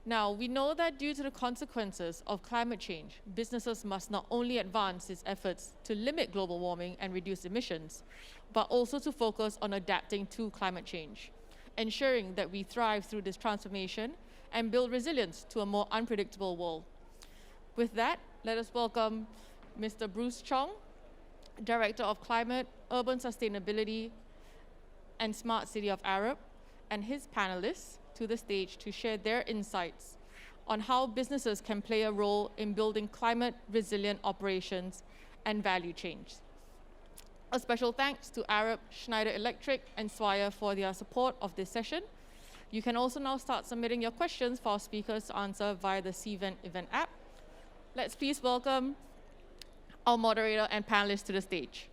Now, we know that due to the consequences of climate change, businesses must not only advance its efforts to limit global warming and reduce emissions, but also to focus on adapting to climate change, ensuring that we thrive through this transformation and build resilience to a more unpredictable world. With that, let us welcome Mr. Bruce Chong, Director of Climate, Urban Sustainability, and Smart City of Arup, and his panelists to the stage to share their insights on how businesses can play a role in building climate-resilient operations and value chains. A special thanks to Arup, Schneider Electric, and Swire for their support of this session. You can also now start submitting your questions for our speakers to answer via the CVent event app. Let's please welcome our moderator and panelists to the stage.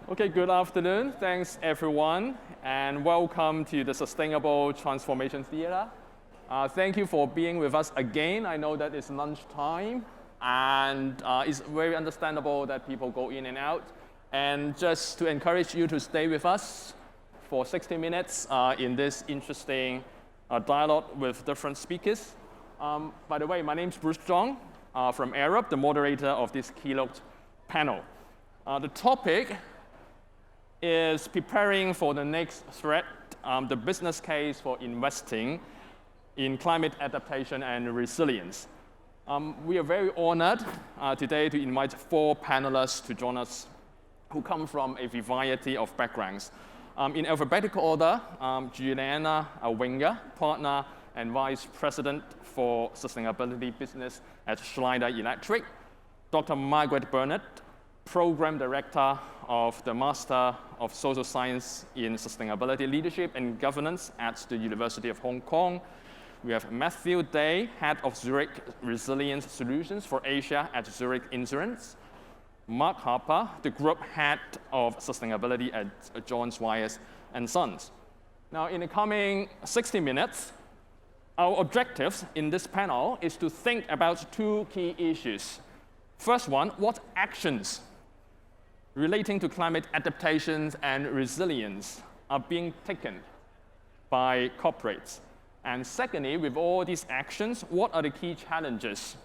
Okay, good afternoon. Thanks, everyone, and welcome to the Sustainable Transformation Theater. Thank you for being with us again. I know that it's lunchtime, and it's very understandable that people go in and out. And just to encourage you to stay with us for 60 minutes in this interesting dialogue with different speakers. By the way, my name's Bruce Chong from Arup, the moderator of this keynote panel. The topic is preparing for the next threat, the business case for investing in climate adaptation and resilience. We are very honored today to invite 4 panelists to join us who come from a variety of backgrounds. In alphabetical order, Giuliana Auinger, partner and vice president for sustainability business at Schneider Electric. Dr. Margaret Burnett, program director of the Master of Social Science in Sustainability Leadership and Governance at the University of Hong Kong. We have Matthew Day, head of Zurich Resilience Solutions for Asia at Zurich Insurance. Mark Harper, the group head of sustainability at John Swire and Sons. Now, in the coming 60 minutes, our objectives in this panel is to think about 2 key issues. First one, what actions relating to climate adaptations and resilience are being taken by corporates? And secondly, with all these actions, what are the key challenges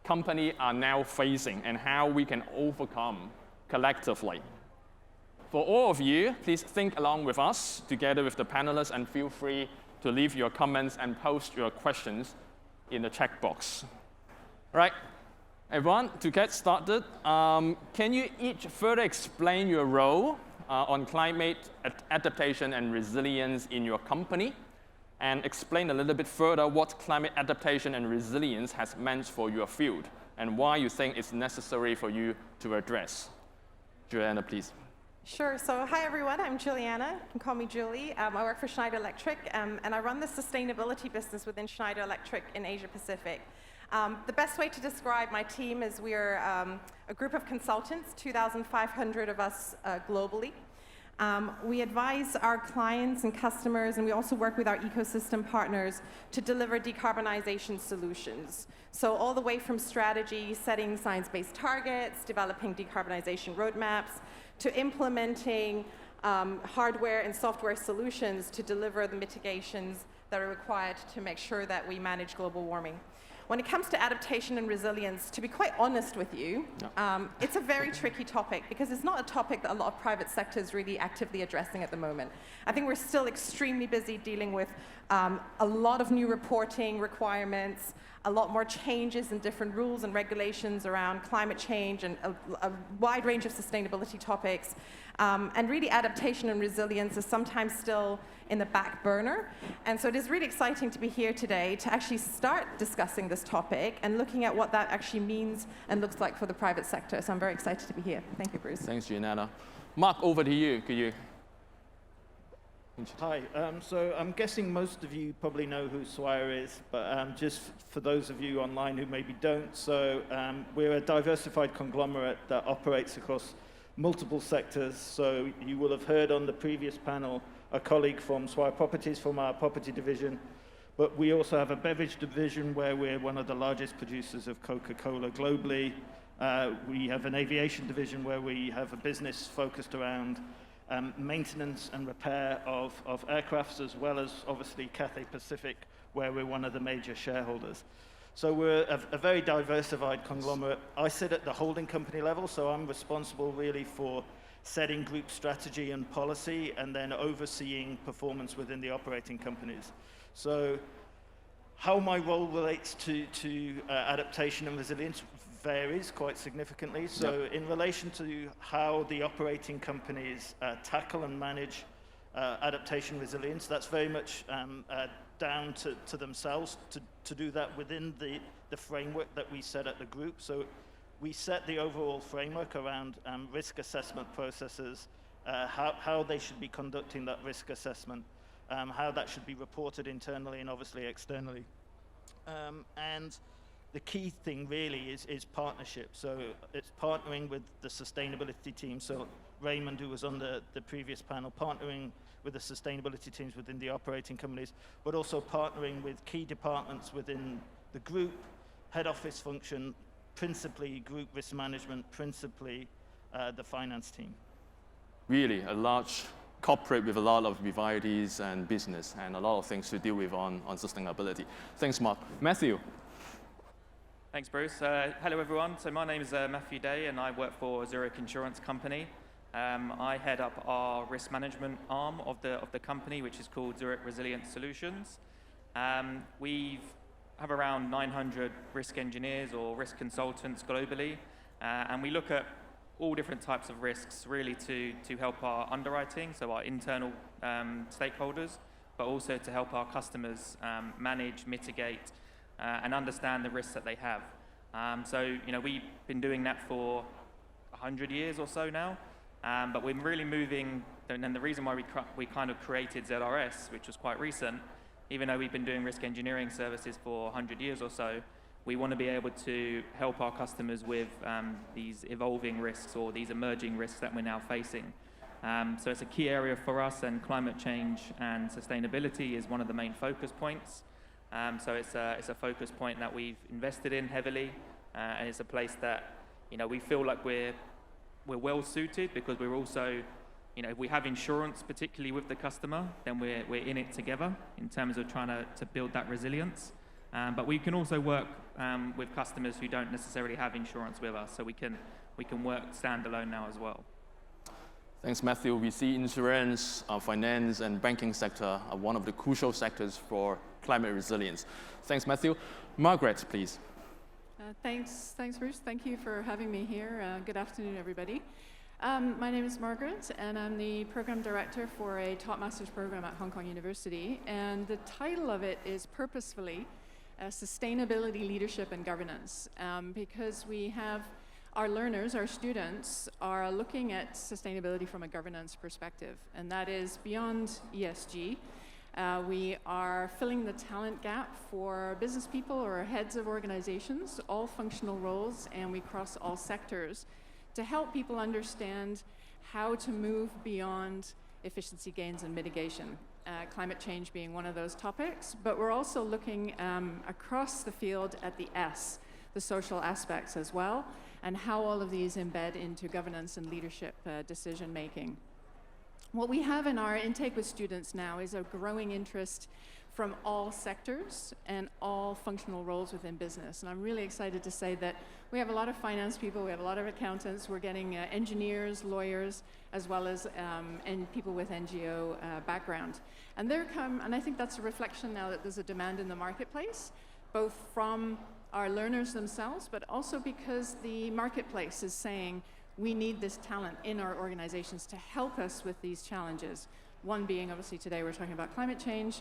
companies are now facing and how we can overcome collectively? For all of you, please think along with us together with the panelists and feel free to leave your comments and post your questions in the chat box. All right. Everyone, to get started, can you each further explain your role on climate adaptation and resilience in your company, and explain a little bit further what climate adaptation and resilience has meant for your field, and why you think it's necessary for you to address? Giuliana, please. Sure. So hi, everyone. I'm Giuliana. You can call me Julie. I work for Schneider Electric, and I run the sustainability business within Schneider Electric in Asia Pacific. The best way to describe my team is we're a group of consultants, 2,500 of us globally. We advise our clients and customers, and we also work with our ecosystem partners to deliver decarbonization solutions. So all the way from strategy, setting science-based targets, developing decarbonization roadmaps, to implementing hardware and software solutions to deliver the mitigations that are required to make sure that we manage global warming. When it comes to adaptation and resilience, to be quite honest with you, it's a very tricky topic because it's not a topic that a lot of private sector is really actively addressing at the moment. I think we're still extremely busy dealing with a lot of new reporting requirements, a lot more changes in different rules and regulations around climate change and a wide range of sustainability topics. And really adaptation and resilience is sometimes still in the back burner. And so it is really exciting to be here today to actually start discussing this topic and looking at what that actually means and looks like for the private sector. So I'm very excited to be here. Thank you, Bruce. Thanks, Giuliana. Mark, over to you. Could you? Hi. So I'm guessing most of you probably know who Swire is, but just for those of you online who maybe don't, so we're a diversified conglomerate that operates across multiple sectors. So you will have heard on the previous panel a colleague from Swire Properties from our property division, but we also have a beverage division where we're one of the largest producers of Coca-Cola globally. We have an aviation division where we have a business focused around maintenance and repair of aircrafts, as well as obviously Cathay Pacific, where we're one of the major shareholders. So we're a very diversified conglomerate. I sit at the holding company level, so I'm responsible really for setting group strategy and policy, and then overseeing performance within the operating companies. So how my role relates to adaptation and resilience varies quite significantly. So in relation to how the operating companies tackle and manage adaptation resilience, that's very much down to themselves to do that within the framework that we set at the group. So we set the overall framework around risk assessment processes, how they should be conducting that risk assessment, how that should be reported internally and obviously externally. And the key thing really is partnership. So it's partnering with the sustainability team. So Raymond, who was on the previous panel, partnering with the sustainability teams within the operating companies, but also partnering with key departments within the group, head office function, principally group risk management, principally the finance team. Really, a large corporate with a lot of varieties and business and a lot of things to deal with on sustainability. Thanks, Mark. Matthew. Thanks, Bruce. Hello, everyone. So my name is Matthew Day, and I work for Zurich Insurance Company. I head up our risk management arm of the company, which is called Zurich Resilient Solutions. We have around 900 risk engineers or risk consultants globally, and we look at all different types of risks really to help our underwriting, so our internal stakeholders, but also to help our customers manage, mitigate, and understand the risks that they have. So we've been doing that for 100 years or so now, but we're really moving, and the reason why we kind of created ZRS, which was quite recent, even though we've been doing risk engineering services for 100 years or so, we want to be able to help our customers with these evolving risks or these emerging risks that we're now facing. So it's a key area for us, and climate change and sustainability is one of the main focus points. So it's a focus point that we've invested in heavily, and it's a place that we feel like we're well suited, because we're also, if we have insurance, particularly with the customer, then we're in it together in terms of trying to build that resilience. But we can also work with customers who don't necessarily have insurance with us, so we can work standalone now as well. Thanks, Matthew. We see insurance, finance, and banking sector are one of the crucial sectors for climate resilience. Thanks, Matthew. Margaret, please. Thanks, Bruce. Thank you for having me here. Good afternoon, everybody. My name is Margaret, and I'm the program director for a top master's program at Hong Kong University. And the title of it is purposefully Sustainability, Leadership, and Governance, because we have our learners, our students, are looking at sustainability from a governance perspective, and that is beyond ESG. We are filling the talent gap for business people or heads of organizations, all functional roles, and we cross all sectors to help people understand how to move beyond efficiency gains and mitigation. Climate change being one of those topics, but we're also looking across the field at the S, the social aspects as well, and how all of these embed into governance and leadership decision making. What we have in our intake with students now is a growing interest from all sectors and all functional roles within business. And I'm really excited to say that we have a lot of finance people, we have a lot of accountants, we're getting engineers, lawyers, as well as and people with NGO background. And and I think that's a reflection now that there's a demand in the marketplace, both from our learners themselves, but also because the marketplace is saying we need this talent in our organizations to help us with these challenges. One being, obviously today we're talking about climate change,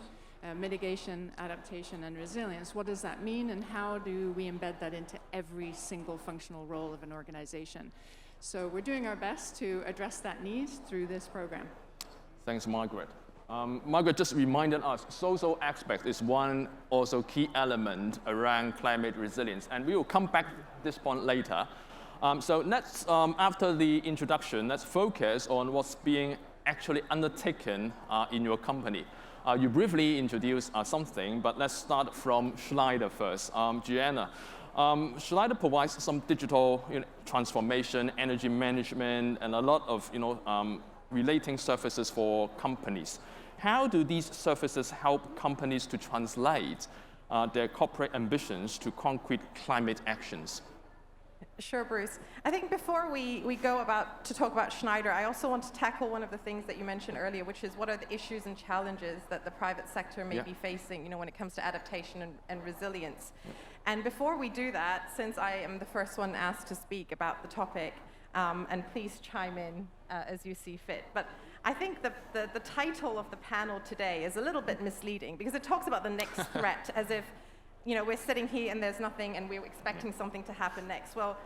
mitigation, adaptation, and resilience. What does that mean, and how do we embed that into every single functional role of an organization? So we're doing our best to address that need through this program. Thanks, Margaret. Margaret just reminded us social aspect is one also key element around climate resilience, and we will come back to this point later. So let's, after the introduction, let's focus on what's being actually undertaken in your company. You briefly introduced something, but let's start from Schneider first. Giuliana, Schneider provides some digital transformation, energy management, and a lot of relating services for companies. How do these services help companies to translate their corporate ambitions to concrete climate actions? Sure, Bruce. I think before we go about to talk about Schneider, I also want to tackle one of the things that you mentioned earlier, which is what are the issues and challenges that the private sector may be facing, when it comes to adaptation and resilience. And before we do that, since I am the first one asked to speak about the topic, and please chime in as you see fit. But I think the title of the panel today is a little bit misleading because it talks about the next threat as if we're sitting here and there's nothing and we're expecting something to happen next. Well,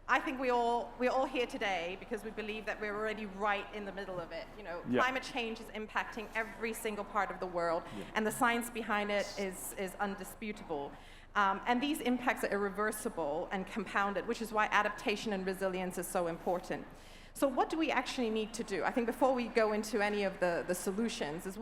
I think we're all here today because we believe that we're already right in the middle of it. Climate change is impacting every single part of the world, and the science behind it is undisputable. And these impacts are irreversible and compounded, which is why adaptation and resilience is so important. So what do we actually need to do? I think before we go into any of the solutions is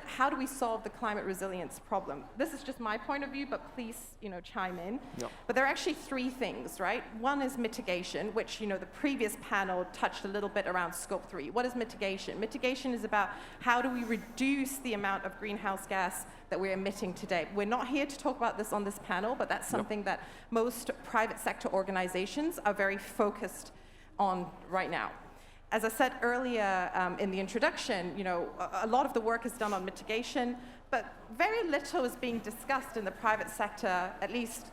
how do we solve the climate resilience problem? This is just my point of view, but please, chime in. Yep. But there are actually three things, right? One is mitigation, which, the previous panel touched a little bit around scope 3. What is mitigation? Mitigation is about how do we reduce the amount of greenhouse gas that we're emitting today. We're not here to talk about this on this panel, but that's something that most private sector organizations are very focused on right now. As I said earlier in the introduction, a lot of the work is done on mitigation, but very little is being discussed in the private sector, at least,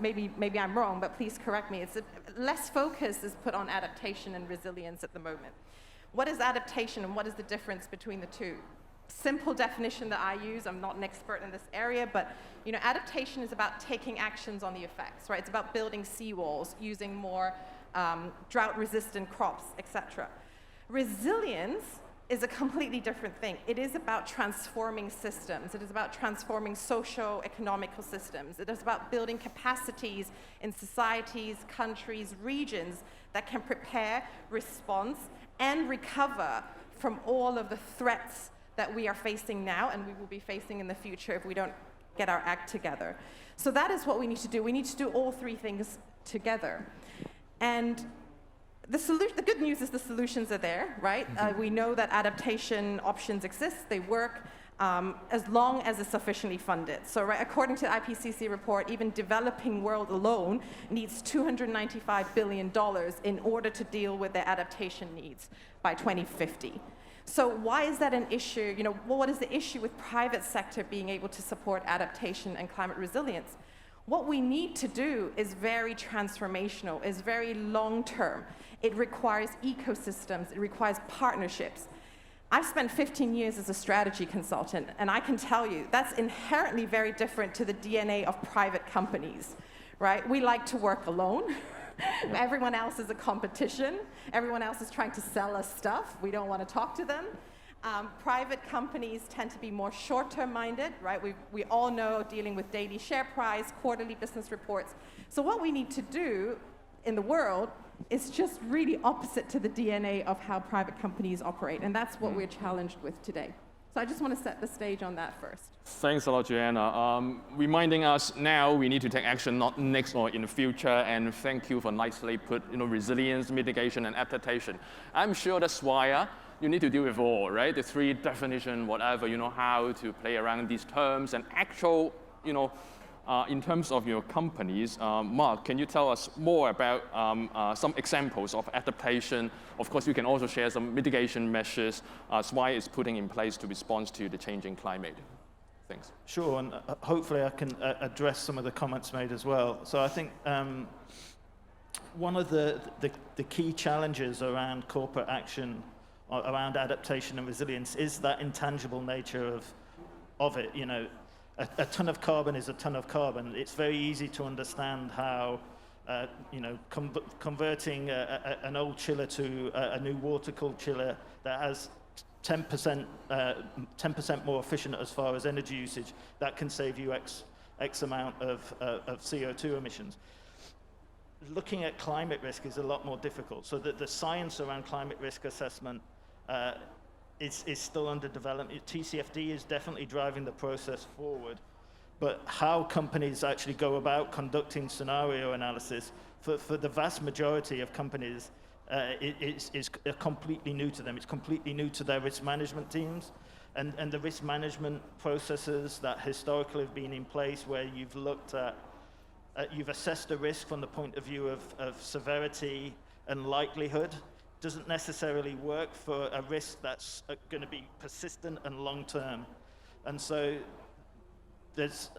maybe I'm wrong, but please correct me. Less focus is put on adaptation and resilience at the moment. What is adaptation and what is the difference between the two? Simple definition that I use, I'm not an expert in this area, but adaptation is about taking actions on the effects, right? It's about building seawalls, using more drought-resistant crops, etc. Resilience is a completely different thing. It is about transforming systems. It is about transforming socio-economical systems. It is about building capacities in societies, countries, regions that can prepare, respond, and recover from all of the threats that we are facing now and we will be facing in the future if we don't get our act together. So that is what we need to do. We need to do all three things together. And the good news is the solutions are there, right? We know that adaptation options exist, they work, as long as it's sufficiently funded. So according to the IPCC report, even developing world alone needs $295 billion in order to deal with their adaptation needs by 2050. So why is that an issue? What is the issue with private sector being able to support adaptation and climate resilience? What we need to do is very transformational, is very long-term. It requires ecosystems, it requires partnerships. I've spent 15 years as a strategy consultant, and I can tell you that's inherently very different to the DNA of private companies, right? We like to work alone. Everyone else is a competition. Everyone else is trying to sell us stuff. We don't want to talk to them. Private companies tend to be more short-term minded, right? We all know dealing with daily share price, quarterly business reports. So what we need to do in the world is just really opposite to the DNA of how private companies operate, and that's what we're challenged with today. So I just want to set the stage on that first. Thanks a lot, Giuliana. Reminding us now we need to take action, not next or in the future, and thank you for nicely put, resilience, mitigation, and adaptation. I'm sure that Swire, you need to deal with all, right? The three definition, whatever, how to play around these terms and actual, in terms of your companies. Mark, can you tell us more about some examples of adaptation? Of course, you can also share some mitigation measures Swire is putting in place to respond to the changing climate. Thanks. Sure, and hopefully I can address some of the comments made as well. So I think one of the key challenges around corporate action around adaptation and resilience is that intangible nature of it. A ton of carbon is a ton of carbon. It's very easy to understand how converting an old chiller to a new water-cooled chiller that has 10% more efficient as far as energy usage, that can save you X amount of CO2 emissions. Looking at climate risk is a lot more difficult. So the science around climate risk assessment is still under development. TCFD is definitely driving the process forward, but how companies actually go about conducting scenario analysis, for the vast majority of companies, is completely new to them. It's completely new to their risk management teams. And the risk management processes that historically have been in place where you've looked at, you've assessed a risk from the point of view of severity and likelihood, doesn't necessarily work for a risk that's going to be persistent and long-term. And so there's,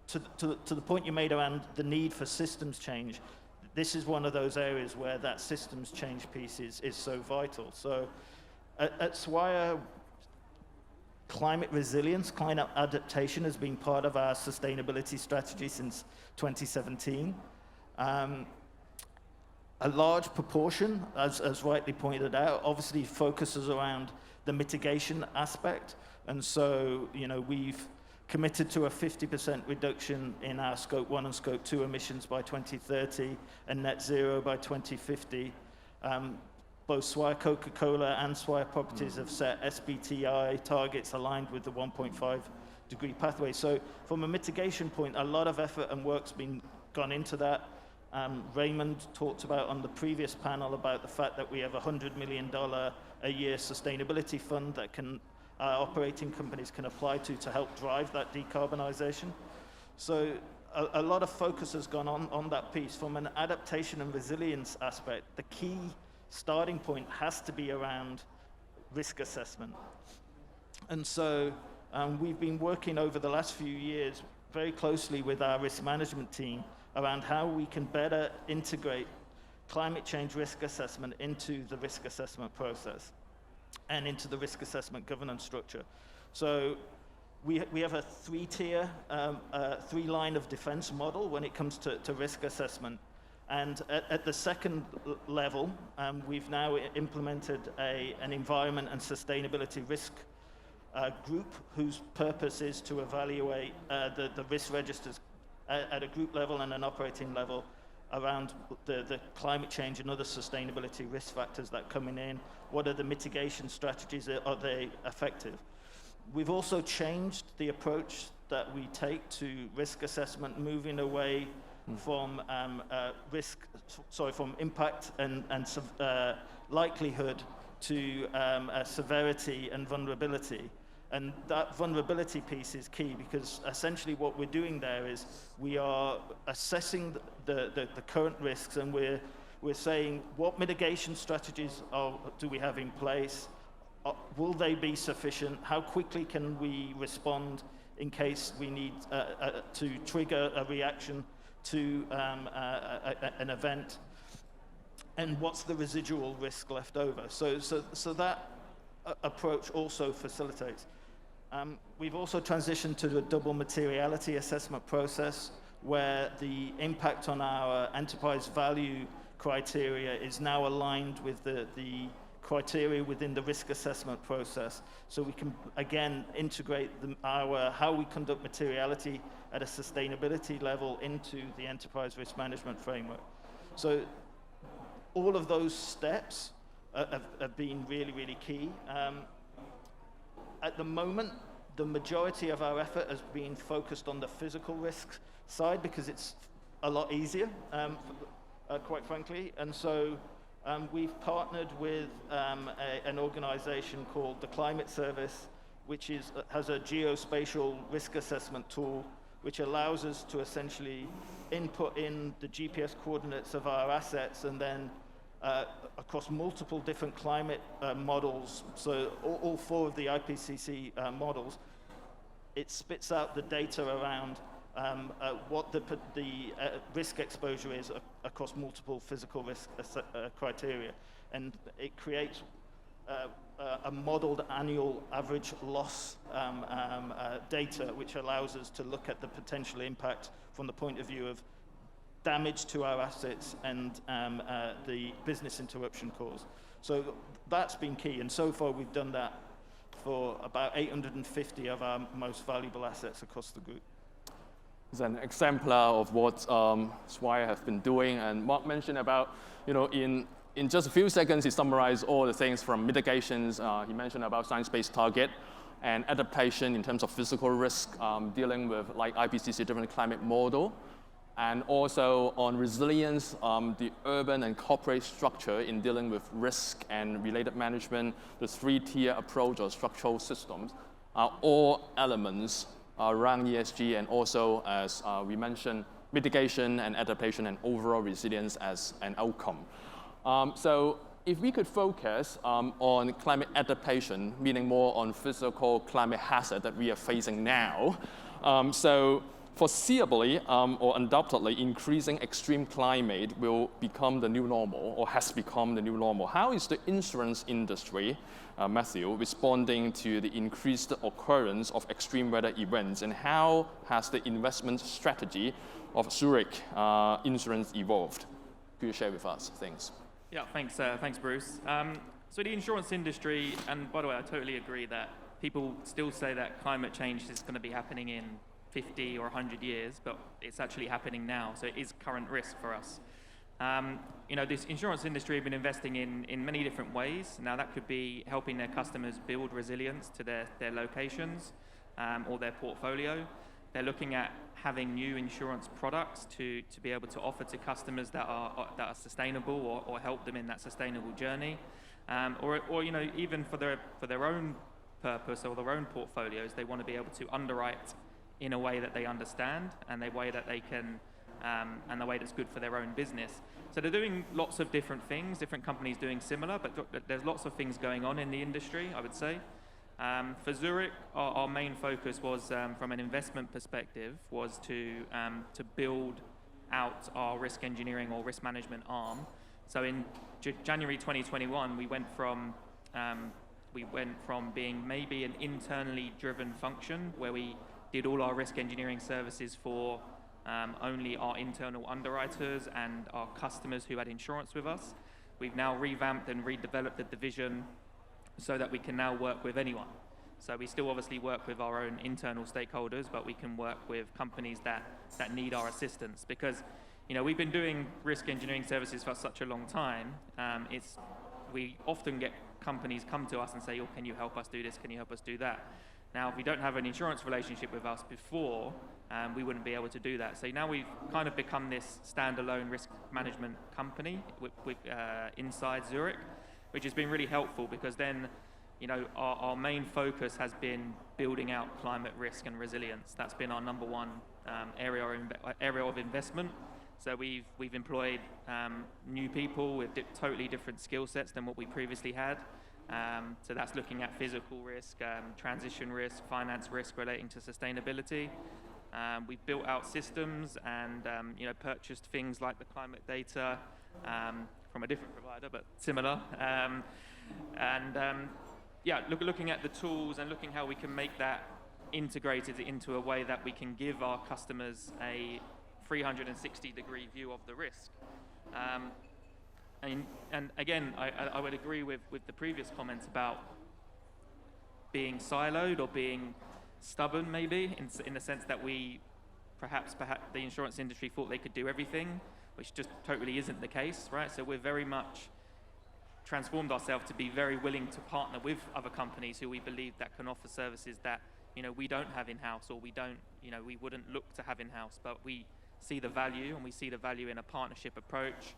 to the point you made around the need for systems change, this is one of those areas where that systems change piece is so vital. So at Swire, climate resilience, climate adaptation has been part of our sustainability strategy since 2017. A large proportion, as rightly pointed out, obviously focuses around the mitigation aspect. And so, we've committed to a 50% reduction in our Scope 1 and Scope 2 emissions by 2030 and net zero by 2050. Both Swire Coca-Cola and Swire Properties have set SBTi targets aligned with the 1.5 degree pathway. So from a mitigation point, a lot of effort and work's gone into that. Raymond talked about on the previous panel about the fact that we have a $100 million a year sustainability fund that operating companies can apply to help drive that decarbonization. So a lot of focus has gone on that piece. From an adaptation and resilience aspect, the key starting point has to be around risk assessment. And so we've been working over the last few years very closely with our risk management team around how we can better integrate climate change risk assessment into the risk assessment process and into the risk assessment governance structure. So we have a three-tier, three-line of defense model when it comes to risk assessment. And at the second level, we've now implemented an environment and sustainability risk group whose purpose is to evaluate the risk registers at a group level and an operating level around the climate change and other sustainability risk factors that are coming in. What are the mitigation strategies? Are they effective? We've also changed the approach that we take to risk assessment, moving away from from impact and likelihood to severity and vulnerability. And that vulnerability piece is key because essentially what we're doing there is we are assessing the current risks and we're saying what mitigation strategies do we have in place? Will they be sufficient? How quickly can we respond in case we need to trigger a reaction to an event? And what's the residual risk left over? So that approach also facilitates. We've also transitioned to a double materiality assessment process where the impact on our enterprise value criteria is now aligned with the criteria within the risk assessment process. So we can, again, integrate how we conduct materiality at a sustainability level into the enterprise risk management framework. So all of those steps have been really, really key. At the moment, the majority of our effort has been focused on the physical risk side because it's a lot easier, quite frankly. And so we've partnered with an organization called the Climate Service, which has a geospatial risk assessment tool, which allows us to essentially input in the GPS coordinates of our assets and then across multiple different climate models, so all four of the IPCC models, it spits out the data around what the risk exposure is across multiple physical risk criteria. And it creates a modeled annual average loss data, which allows us to look at the potential impact from the point of view of damage to our assets and the business interruption cause. So that's been key, and so far we've done that for about 850 of our most valuable assets across the group. It's an exemplar of what Swire has been doing, and Mark mentioned about, in just a few seconds, he summarized all the things from mitigations. He mentioned about science-based target and adaptation in terms of physical risk, dealing with like IPCC different climate model. and also on resilience, the urban and corporate structure in dealing with risk and related management, the three-tier approach or structural systems are all elements around ESG, and also, as we mentioned, mitigation and adaptation and overall resilience as an outcome. So if we could focus on climate adaptation, meaning more on physical climate hazard that we are facing now, so foreseeably or undoubtedly, increasing extreme climate will become the new normal or has become the new normal. How is the insurance industry, Matthew, responding to the increased occurrence of extreme weather events, and how has the investment strategy of Zurich Insurance evolved? Could you share with us? Thanks. Yeah, thanks, Bruce. So the insurance industry, and by the way, I totally agree that people still say that climate change is going to be happening in 50 or 100 years, but it's actually happening now, so it is current risk for us. This insurance industry have been investing in many different ways. Now that could be helping their customers build resilience to their locations or their portfolio. They're looking at having new insurance products to be able to offer to customers that are sustainable or help them in that sustainable journey, or even for their own purpose or their own portfolios, they want to be able to underwrite in a way that they understand and a way that they can, and the way that's good for their own business. So they're doing lots of different things, different companies doing similar, but there's lots of things going on in the industry, I would say. For Zurich, our main focus was, from an investment perspective, was to build out our risk engineering or risk management arm. So in January 2021, we went from being maybe an internally driven function where we did all our risk engineering services for only our internal underwriters and our customers who had insurance with us. We've now revamped and redeveloped the division so that we can now work with anyone. So we still obviously work with our own internal stakeholders, but we can work with companies that need our assistance, because we've been doing risk engineering services for such a long time. We often get companies come to us and say, oh, can you help us do this? Can you help us do that? Now, if you don't have an insurance relationship with us before, we wouldn't be able to do that. So now we've kind of become this standalone risk management company inside Zurich, which has been really helpful, because then our main focus has been building out climate risk and resilience. That's been our number one area of investment. So we've employed new people with totally different skill sets than what we previously had. So that's looking at physical risk, transition risk, finance risk relating to sustainability. We've built out systems and purchased things like the climate data from a different provider, but similar. Looking at the tools and looking how we can make that integrated into a way that we can give our customers a 360-degree view of the risk. And again, I would agree with the previous comments about being siloed or being stubborn, maybe, in the sense that we perhaps the insurance industry thought they could do everything, which just totally isn't the case, right? So we're very much transformed ourselves to be very willing to partner with other companies who we believe that can offer services that we don't have in-house, or we wouldn't look to have in-house, but we see the value, and we see the value in a partnership approach.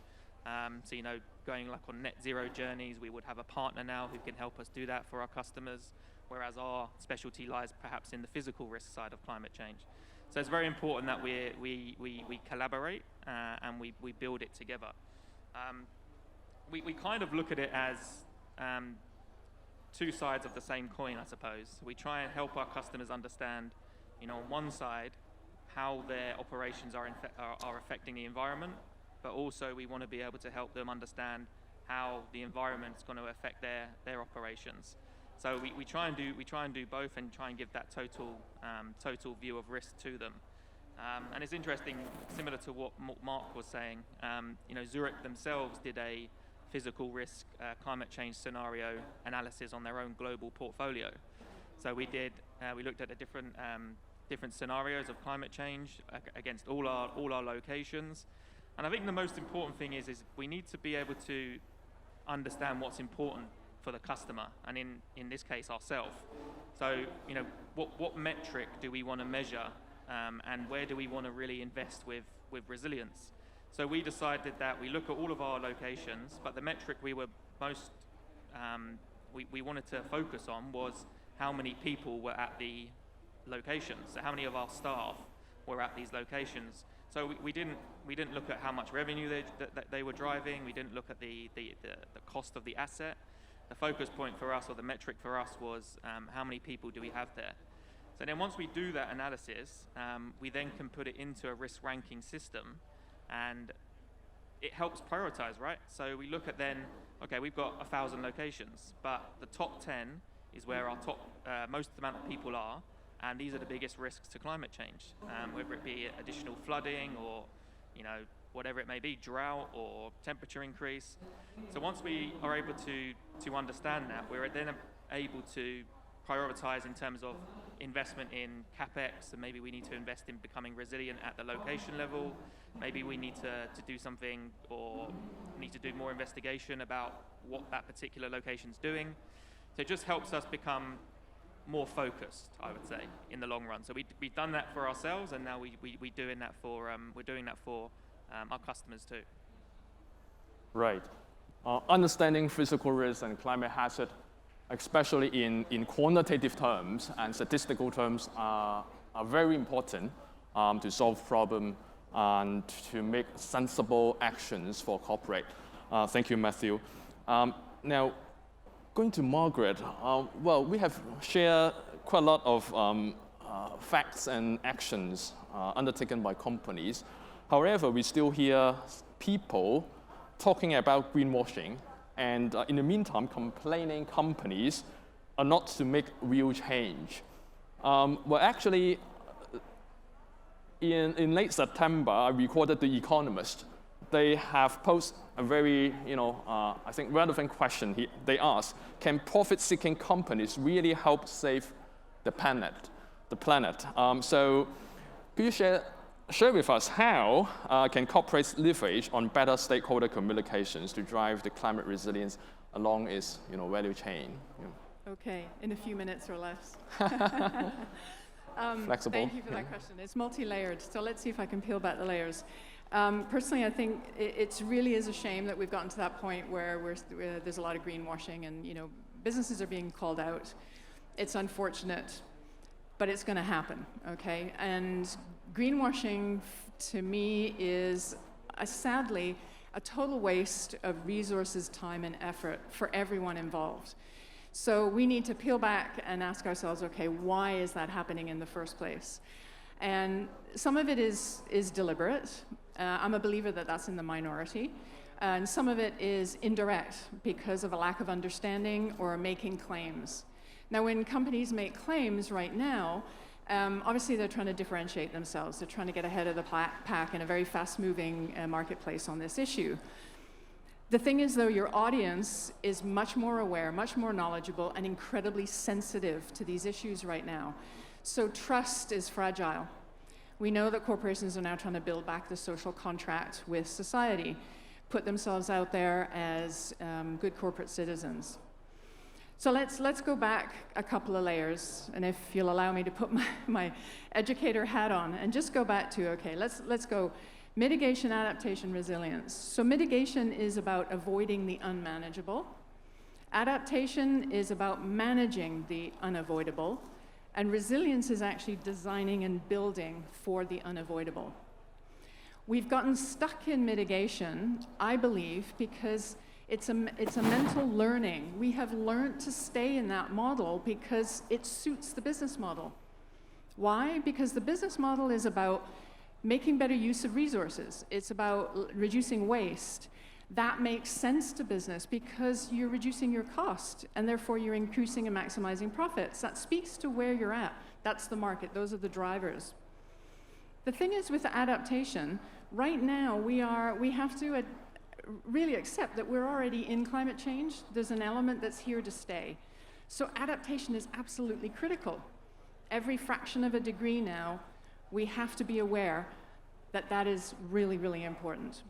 So going like on net zero journeys, we would have a partner now who can help us do that for our customers, whereas our specialty lies perhaps in the physical risk side of climate change. So it's very important that we collaborate and we build it together. We kind of look at it as two sides of the same coin, I suppose. We try and help our customers understand, on one side, how their operations are affecting the environment, but also we want to be able to help them understand how the environment's going to affect their operations. So we try and do both, and try and give that total view of risk to them. And it's interesting, similar to what Mark was saying. Zurich themselves did a physical risk climate change scenario analysis on their own global portfolio. So we looked at the different scenarios of climate change against all our locations. And I think the most important thing is we need to be able to understand what's important for the customer, and in this case, ourselves. So, what metric do we want to measure and where do we want to really invest with resilience. So we decided that we look at all of our locations, but the metric we were most, we wanted to focus on was how many people were at the locations, so how many of our staff were at these locations. So we didn't look at how much revenue that they were driving. We didn't look at the cost of the asset. The focus point for us, or the metric for us, was how many people do we have there. So then once we do that analysis, we then can put it into a risk ranking system, and it helps prioritize, right? So we look at then, okay, we've got 1,000 locations, but the top 10 is where our most amount of people are, and these are the biggest risks to climate change, whether it be additional flooding or, whatever it may be, drought or temperature increase. So once we are able to understand that, we're then able to prioritize in terms of investment in CapEx, and maybe we need to invest in becoming resilient at the location level. Maybe we need to do something, or need to do more investigation about what that particular location's doing. So it just helps us become more focused, I would say, in the long run. So we've done that for ourselves, and now we're doing that for our customers too. Right. Understanding physical risk and climate hazard, especially in quantitative terms and statistical terms, are very important to solve problems and to make sensible actions for corporate. Thank you, Matthew. Now, going to Margaret, well, we have shared quite a lot of facts and actions undertaken by companies. However, we still hear people talking about greenwashing, and in the meantime, complaining companies are not to make real change. Well, actually, in late September, I recorded The Economist. They have posed a very, I think, relevant question. They asked, can profit-seeking companies really help save the planet? So could you share with us how can corporates leverage on better stakeholder communications to drive the climate resilience along its value chain? Okay, in a few minutes or less. Flexible. Thank you for that question. It's multi-layered, so let's see if I can peel back the layers. Personally, I think it really is a shame that we've gotten to that point where there's a lot of greenwashing, and businesses are being called out. It's unfortunate, but it's going to happen, okay? And greenwashing, to me, is sadly a total waste of resources, time, and effort for everyone involved. So we need to peel back and ask ourselves, okay, why is that happening in the first place? And some of it is deliberate. I'm a believer that that's in the minority. And some of it is indirect because of a lack of understanding or making claims. Now, when companies make claims right now, obviously they're trying to differentiate themselves. They're trying to get ahead of the pack in a very fast-moving marketplace on this issue. The thing is, though, your audience is much more aware, much more knowledgeable, and incredibly sensitive to these issues right now. So trust is fragile. We know that corporations are now trying to build back the social contract with society, put themselves out there as good corporate citizens. So let's go back a couple of layers, and if you'll allow me to put my educator hat on and just go back to, okay, let's go mitigation, adaptation, resilience. So mitigation is about avoiding the unmanageable. Adaptation is about managing the unavoidable. And resilience is actually designing and building for the unavoidable. We've gotten stuck in mitigation, I believe, because it's a mental learning. We have learned to stay in that model because it suits the business model. Why? Because the business model is about making better use of resources. It's about reducing waste. That makes sense to business because you're reducing your cost, and therefore you're increasing and maximizing profits. That speaks to where you're at. That's the market. Those are the drivers. The thing is with adaptation, right now we have to really accept that we're already in climate change. There's an element that's here to stay. So adaptation is absolutely critical. Every fraction of a degree now, we have to be aware that that is really, really important.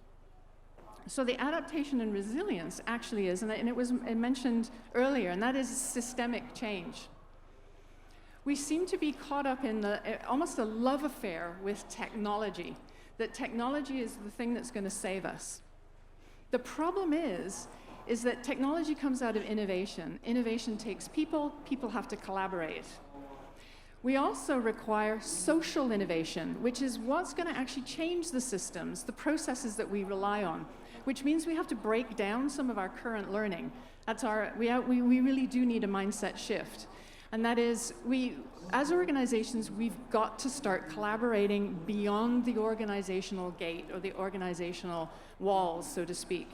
So the adaptation and resilience actually is, and it was mentioned earlier, and that is systemic change. we seem to be caught up in almost a love affair with technology, that technology is the thing that's going to save us. The problem is that technology comes out of innovation. Innovation takes people, people have to collaborate. We also require social innovation, which is what's going to actually change the systems, the processes that we rely on, which means we have to break down some of our current learning. We really do need a mindset shift. And that is, as organizations, we've got to start collaborating beyond the organizational gate or the organizational walls, so to speak.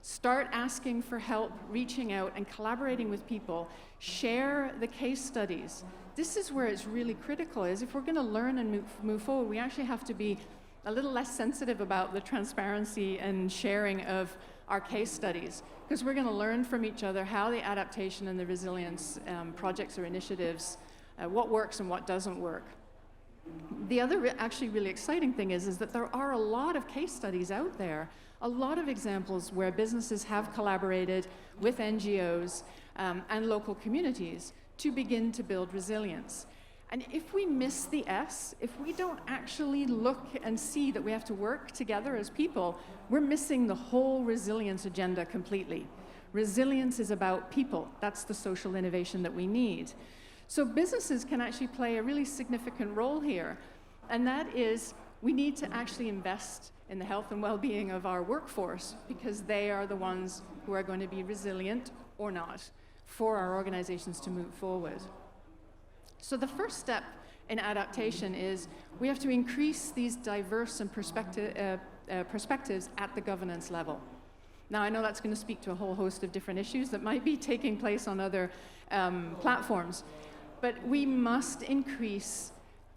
Start asking for help, reaching out, and collaborating with people. Share the case studies. This is where it's really critical, is if we're going to learn and move forward, we actually have to be a little less sensitive about the transparency and sharing of our case studies, because we're going to learn from each other how the adaptation and the resilience projects or initiatives, what works and what doesn't work. The other actually really exciting thing is that there are a lot of case studies out there, a lot of examples where businesses have collaborated with NGOs and local communities to begin to build resilience. And if we miss the S, if we don't actually look and see that we have to work together as people, we're missing the whole resilience agenda completely. Resilience is about people. That's the social innovation that we need. So businesses can actually play a really significant role here. And that is, we need to actually invest in the health and well-being of our workforce, because they are the ones who are going to be resilient or not for our organizations to move forward. So the first step in adaptation is we have to increase these diverse and perspectives at the governance level. Now, I know that's going to speak to a whole host of different issues that might be taking place on other platforms, but we must increase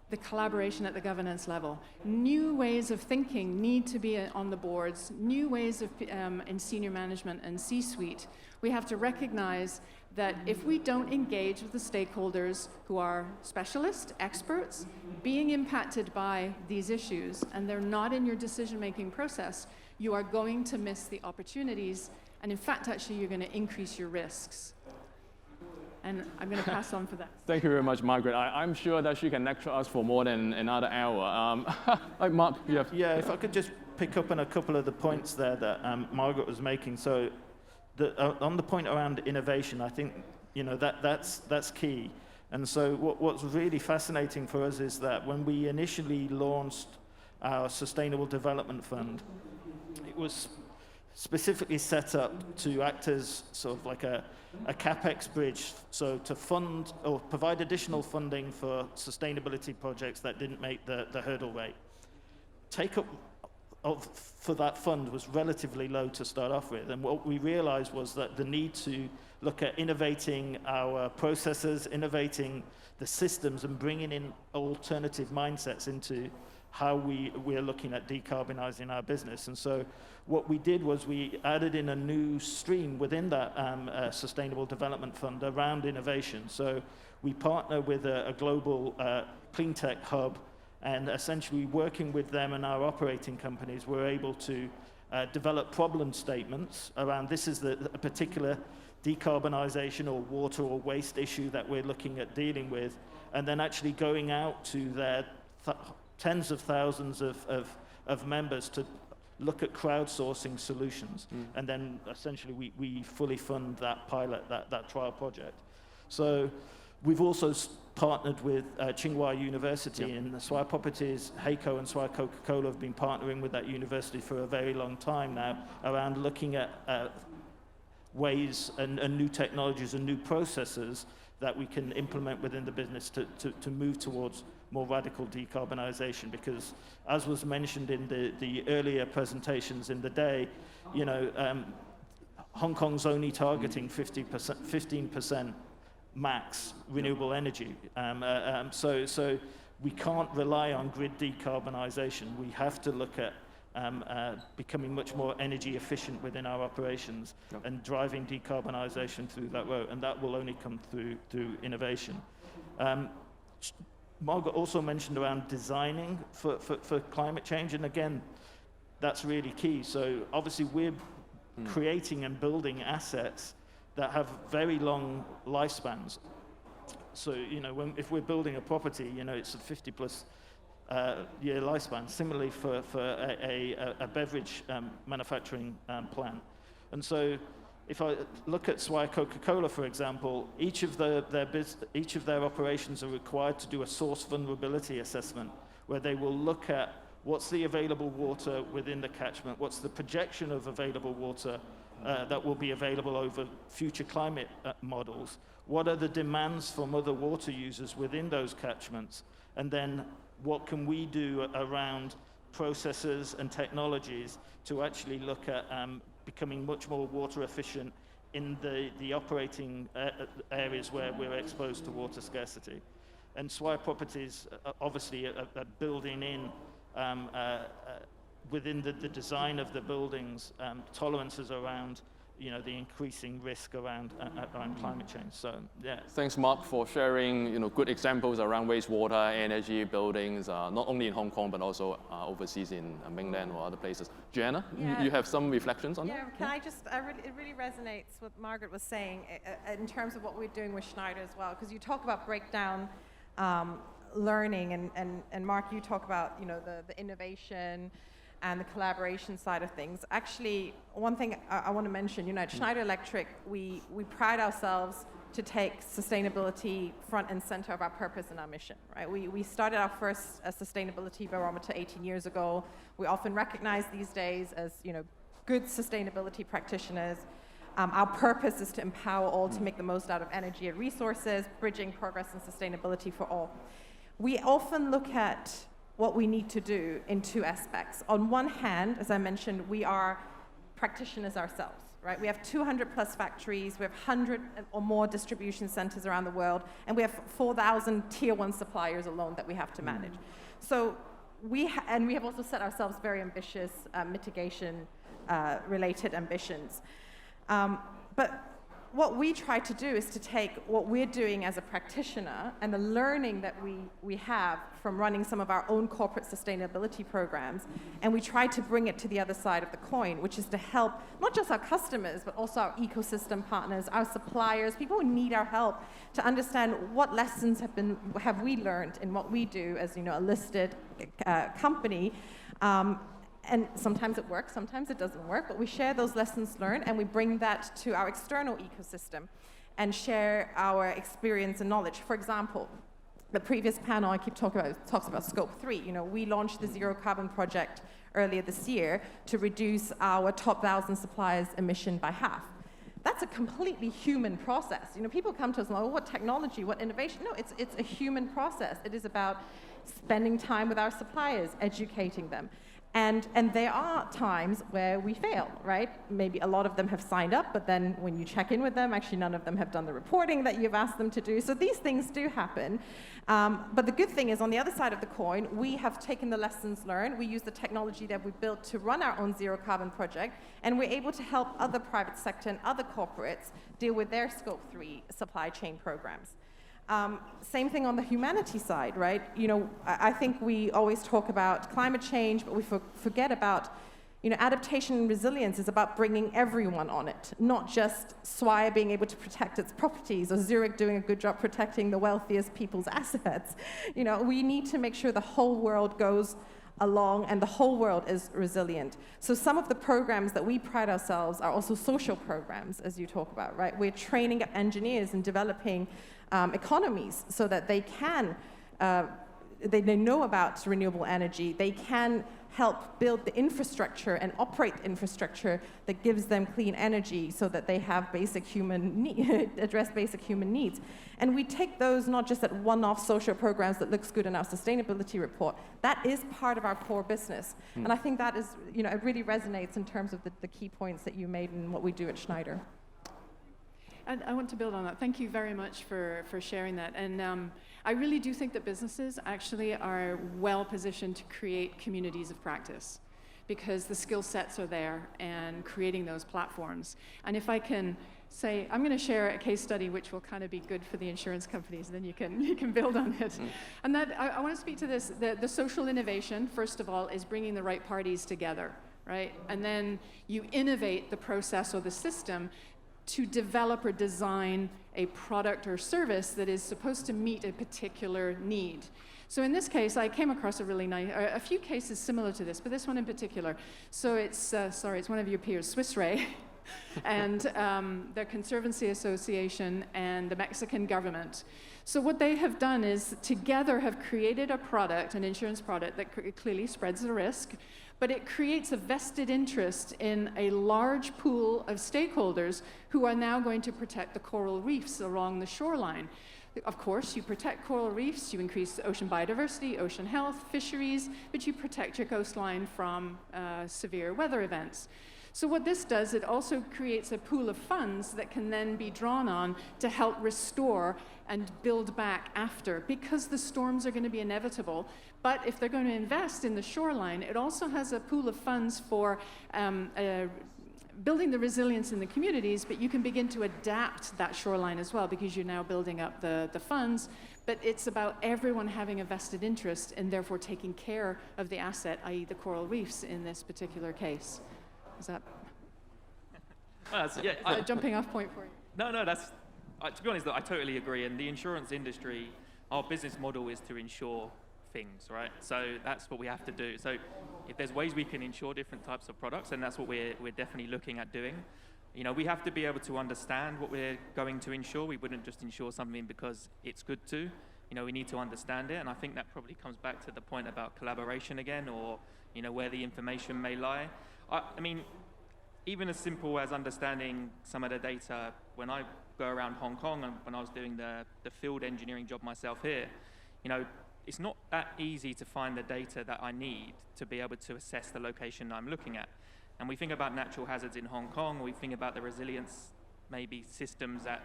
the collaboration at the governance level. New ways of thinking need to be on the boards, new ways of in senior management and C-suite. We have to recognize that if we don't engage with the stakeholders who are specialists, experts, being impacted by these issues, and they're not in your decision-making process, you are going to miss the opportunities, and in fact, actually, you're going to increase your risks. And I'm going to pass on for that. Thank you very much, Margaret. I'm sure that she can lecture us for more than another hour. Like Mark, you have... Yeah, if I could just pick up on a couple of the points there that Margaret was making. So on the point around innovation, I think that's key. And so what's really fascinating for us is that when we initially launched our Sustainable Development Fund, it was specifically set up to act as sort of like a CapEx bridge, so to fund or provide additional funding for sustainability projects that didn't make the hurdle rate. Take-up for that fund was relatively low to start off with, and what we realized was that the need to look at innovating our processes, innovating the systems, and bringing in alternative mindsets into how we're looking at decarbonizing our business. And so what we did was we added in a new stream within that Sustainable Development Fund around innovation. So we partner with a global clean tech hub, and essentially working with them and our operating companies, we're able to develop problem statements around this is a particular decarbonization or water or waste issue that we're looking at dealing with, and then actually going out to their tens of thousands of members to look at crowdsourcing solutions. And then essentially we fully fund that pilot, that trial project. So we've also partnered with Tsinghua University, and the Swire Properties, Heiko and Swire Coca-Cola have been partnering with that university for a very long time now around looking at ways and new technologies and new processes that we can implement within the business to move towards more radical decarbonization. Because as was mentioned in the earlier presentations in the day, Hong Kong's only targeting 15% max renewable energy. So we can't rely on grid decarbonization. We have to look at becoming much more energy efficient within our operations and driving decarbonization through that road, and that will only come through innovation. Margaret also mentioned around designing for climate change, and again, that's really key. So obviously we're creating and building assets that have very long lifespans. So, if we're building a property, it's a 50+ year lifespan. Similarly for a beverage manufacturing plant. And so if I look at Swire Coca-Cola, for example, each of their operations are required to do a source vulnerability assessment, where they will look at what's the available water within the catchment, what's the projection of available water that will be available over future climate models, what are the demands from other water users within those catchments, and then what can we do around processes and technologies to actually look at becoming much more water efficient in the operating areas where we're exposed to water scarcity. And Swire properties obviously are building in within the design of the buildings tolerances around the increasing risk around climate change. So yeah. Thanks, Mark, for sharing good examples around wastewater, energy, buildings, not only in Hong Kong but also overseas in mainland or other places. Giuliana, you have some reflections on that? Yeah, can I just? It really resonates what Margaret was saying in terms of what we're doing with Schneider as well, because you talk about breakdown learning, and Mark, you talk about the innovation and the collaboration side of things. Actually, one thing I want to mention, at Schneider Electric, we pride ourselves to take sustainability front and center of our purpose and our mission, right? We started our first sustainability barometer 18 years ago. We often recognize these days as, good sustainability practitioners. Our purpose is to empower all to make the most out of energy and resources, bridging progress and sustainability for all. We often look at what we need to do in two aspects. On one hand, as I mentioned, we are practitioners ourselves, right? We have 200+ factories, we have 100 or more distribution centers around the world, and we have 4,000 tier 1 suppliers alone that we have to manage. So we have also set ourselves very ambitious mitigation related ambitions. But what we try to do is to take what we're doing as a practitioner and the learning that we have from running some of our own corporate sustainability programs, and we try to bring it to the other side of the coin, which is to help not just our customers, but also our ecosystem partners, our suppliers, people who need our help to understand what lessons have we learned in what we do as a listed company. And sometimes it works, sometimes it doesn't work, but we share those lessons learned and we bring that to our external ecosystem and share our experience and knowledge. For example, the previous panel I keep talking about talks about Scope 3. We launched the Zero Carbon Project earlier this year to reduce our top 1,000 suppliers' emission by half. That's a completely human process. People come to us and like, what technology, what innovation? No, it's a human process. It is about spending time with our suppliers, educating them. And there are times where we fail, right? Maybe a lot of them have signed up, but then when you check in with them, actually none of them have done the reporting that you've asked them to do. So these things do happen. But the good thing is, on the other side of the coin, we have taken the lessons learned. We use the technology that we built to run our own Zero Carbon project, and we're able to help other private sector and other corporates deal with their Scope 3 supply chain programs. Same thing on the humanity side, right? I think we always talk about climate change, but we forget about, adaptation and resilience is about bringing everyone on it, not just Swire being able to protect its properties or Zurich doing a good job protecting the wealthiest people's assets. We need to make sure the whole world goes along and the whole world is resilient. So some of the programs that we pride ourselves are also social programs, as you talk about, right? We're training up engineers and developing economies so that they can, they know about renewable energy, they can help build the infrastructure and operate the infrastructure that gives them clean energy so that they have basic address basic human needs. And we take those not just at one-off social programs that looks good in our sustainability report. That is part of our core business. And I think that is, it really resonates in terms of the key points that you made in what we do at Schneider. And I want to build on that. Thank you very much for sharing that. And I really do think that businesses actually are well positioned to create communities of practice because the skill sets are there and creating those platforms. And if I can say, I'm going to share a case study which will kind of be good for the insurance companies, and then you can build on it. And that I want to speak to this. The social innovation, first of all, is bringing the right parties together, right? And then you innovate the process or the system to develop or design a product or service that is supposed to meet a particular need. So in this case, I came across a few cases similar to this, but this one in particular. So it's, it's one of your peers, Swiss Re, and the Conservancy Association and the Mexican government. So what they have done is together have created a product, an insurance product that clearly spreads the risk, but it creates a vested interest in a large pool of stakeholders who are now going to protect the coral reefs along the shoreline. Of course, you protect coral reefs, you increase ocean biodiversity, ocean health, fisheries, but you protect your coastline from severe weather events. So what this does, it also creates a pool of funds that can then be drawn on to help restore and build back after, because the storms are going to be inevitable. But if they're going to invest in the shoreline, it also has a pool of funds for building the resilience in the communities, but you can begin to adapt that shoreline as well, because you're now building up the funds. But it's about everyone having a vested interest and therefore taking care of the asset, i.e. the coral reefs in this particular case. Is that a jumping off point for you? No, that's, to be honest, I totally agree. And the insurance industry, our business model is to insure things, right? So that's what we have to do. So if there's ways we can insure different types of products, and that's what we're definitely looking at doing. You know, we have to be able to understand what we're going to insure. We wouldn't just insure something because it's good to. You know, we need to understand it. And I think that probably comes back to the point about collaboration again, or, you know, where the information may lie. I mean, even as simple as understanding some of the data, when I go around Hong Kong and when I was doing the field engineering job myself here, you know, it's not that easy to find the data that I need to be able to assess the location I'm looking at. And we think about natural hazards in Hong Kong, we think about the resilience, maybe systems that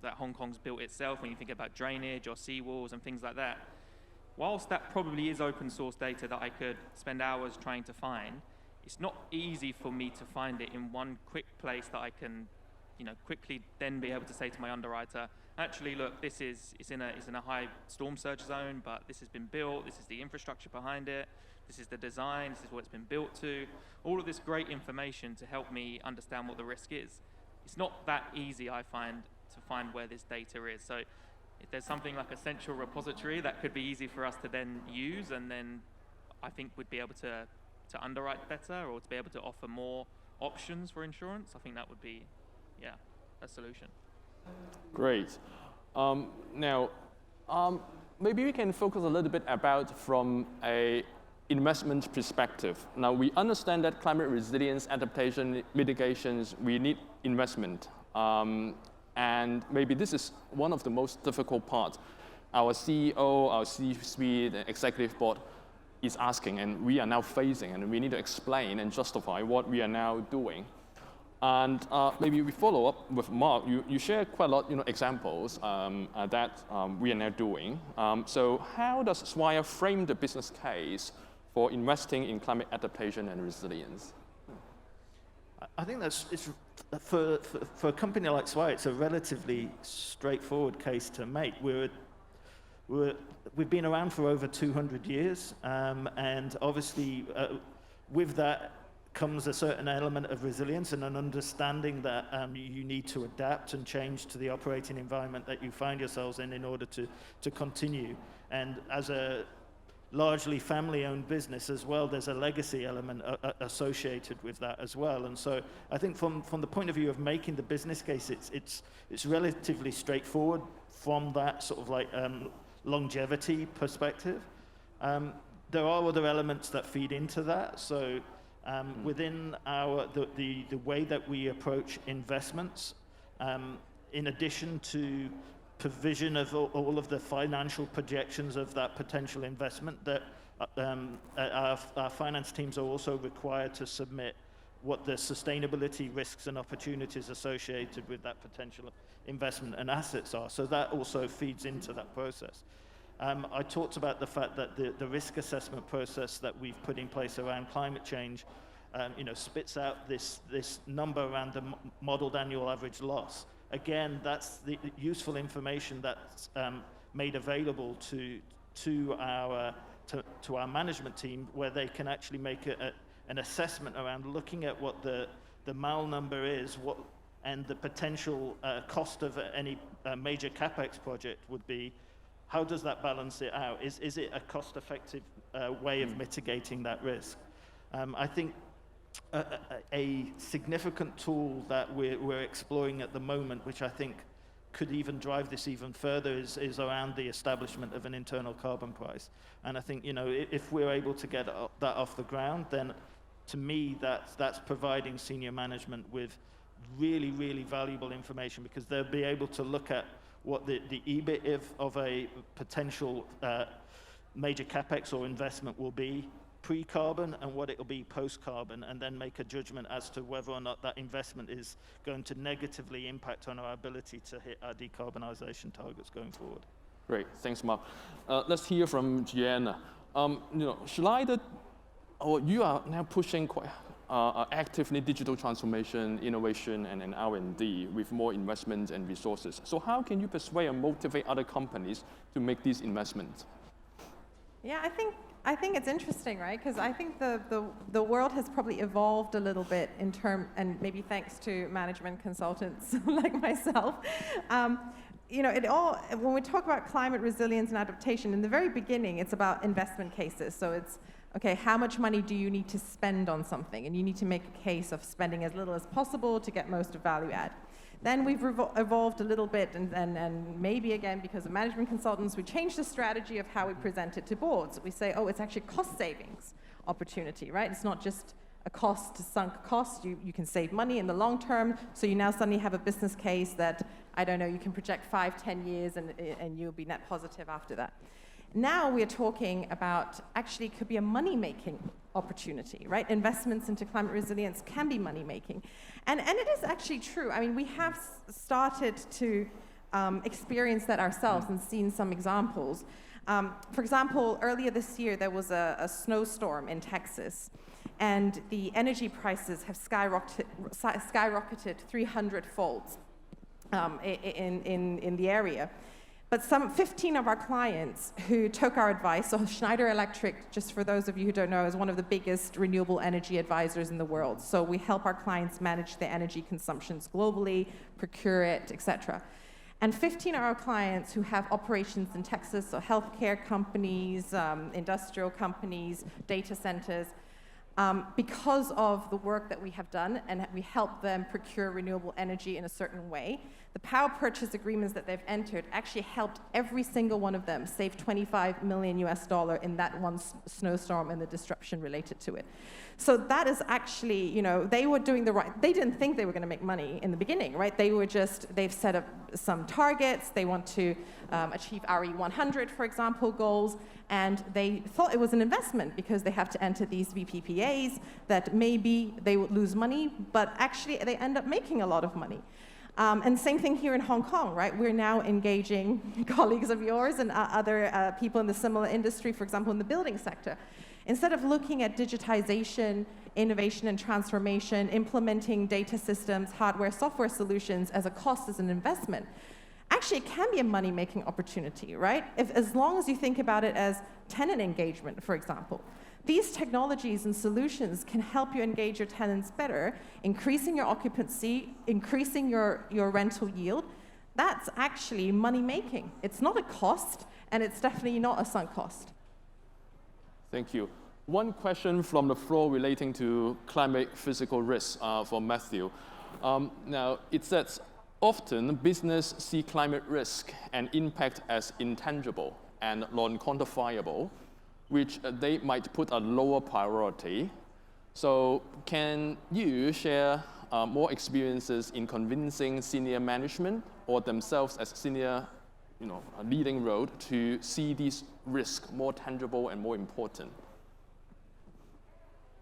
Hong Kong's built itself, when you think about drainage or seawalls and things like that. Whilst that probably is open source data that I could spend hours trying to find, it's not easy for me to find it in one quick place that I can, you know, quickly then be able to say to my underwriter, actually, look, it's in a high storm surge zone, but this has been built, this is the infrastructure behind it, this is the design, this is what it's been built to. All of this great information to help me understand what the risk is. It's not that easy, I find, to find where this data is. So if there's something like a central repository that could be easy for us to then use, and then I think we'd be able to underwrite better, or to be able to offer more options for insurance, I think that would be, a solution. Great. Now, maybe we can focus a little bit about from a investment perspective. Now, we understand that climate resilience, adaptation, mitigations, we need investment. And maybe this is one of the most difficult parts. Our CEO, our C-suite, the executive board is asking, and we are now facing, and we need to explain and justify what we are now doing. And maybe we follow up with Mark. You share quite a lot, examples that we are now doing. So how does Swire frame the business case for investing in climate adaptation and resilience? I think it's for a company like Swire, it's a relatively straightforward case to make. We've been around for over 200 years, and obviously with that comes a certain element of resilience and an understanding that you need to adapt and change to the operating environment that you find yourselves in order to continue. And as a largely family-owned business as well, there's a legacy element associated with that as well. And so I think from the point of view of making the business case, it's relatively straightforward from that sort of like longevity perspective. There are other elements that feed into that. So within the way that we approach investments, in addition to provision of all of the financial projections of that potential investment, that our finance teams are also required to submit what the sustainability risks and opportunities associated with that potential investment and assets are. So that also feeds into that process. I talked about the fact that the risk assessment process that we've put in place around climate change, spits out this number around the modeled annual average loss. Again, that's the useful information that's made available to our management team, where they can actually make an assessment around looking at what the MAL number is, what and the potential cost of any major capex project would be, how does that balance it out? Is it a cost-effective way of mitigating that risk? I think a significant tool that we're exploring at the moment, which I think could even drive this even further, is around the establishment of an internal carbon price. And I think, if we're able to get that off the ground, then to me, that's providing senior management with really, really valuable information, because they'll be able to look at what the EBIT of a potential major capex or investment will be pre-carbon and what it will be post-carbon, and then make a judgment as to whether or not that investment is going to negatively impact on our ability to hit our decarbonisation targets going forward. Great, thanks, Mark. Let's hear from Giuliana. Schneider, you are now pushing quite actively digital transformation, innovation, and R&D with more investment and resources. So how can you persuade and motivate other companies to make these investments? Yeah, I think it's interesting, right? Because I think the world has probably evolved a little bit and maybe thanks to management consultants like myself. When we talk about climate resilience and adaptation, in the very beginning, it's about investment cases. So it's, okay, how much money do you need to spend on something? And you need to make a case of spending as little as possible to get most of value add. Then we've evolved a little bit, and maybe again, because of management consultants, we changed the strategy of how we present it to boards. We say, oh, it's actually cost savings opportunity, right? It's not just a sunk cost. You can save money in the long term, so you now suddenly have a business case that, I don't know, you can project 5-10 years, and you'll be net positive after that. Now we're talking about, actually could be a money-making opportunity, right? Investments into climate resilience can be money-making. And it is actually true. I mean, we have started to experience that ourselves and seen some examples. For example, earlier this year, there was a snowstorm in Texas, and the energy prices have skyrocketed 300-fold in the area. But some 15 of our clients who took our advice, so Schneider Electric, just for those of you who don't know, is one of the biggest renewable energy advisors in the world. So we help our clients manage their energy consumptions globally, procure it, etc. And 15 of our clients who have operations in Texas, so healthcare companies, industrial companies, data centers, because of the work that we have done and we help them procure renewable energy in a certain way, the power purchase agreements that they've entered actually helped every single one of them save $25 million in that one snowstorm and the disruption related to it. So that is actually, they were doing they didn't think they were going to make money in the beginning, right? They've set up some targets. They want to achieve RE100, for example, goals. And they thought it was an investment because they have to enter these VPPAs that maybe they would lose money, but actually they end up making a lot of money. And same thing here in Hong Kong, right? We're now engaging colleagues of yours and other people in the similar industry, for example, in the building sector. Instead of looking at digitization, innovation and transformation, implementing data systems, hardware, software solutions as a cost, as an investment, actually it can be a money-making opportunity, right? As long as you think about it as tenant engagement, for example. These technologies and solutions can help you engage your tenants better, increasing your occupancy, increasing your rental yield. That's actually money-making. It's not a cost, and it's definitely not a sunk cost. Thank you. One question from the floor relating to climate physical risks for Matthew. Now, it says, often business see climate risk and impact as intangible and non-quantifiable, which they might put a lower priority. So can you share more experiences in convincing senior management or themselves as senior, a leading role to see these risks more tangible and more important?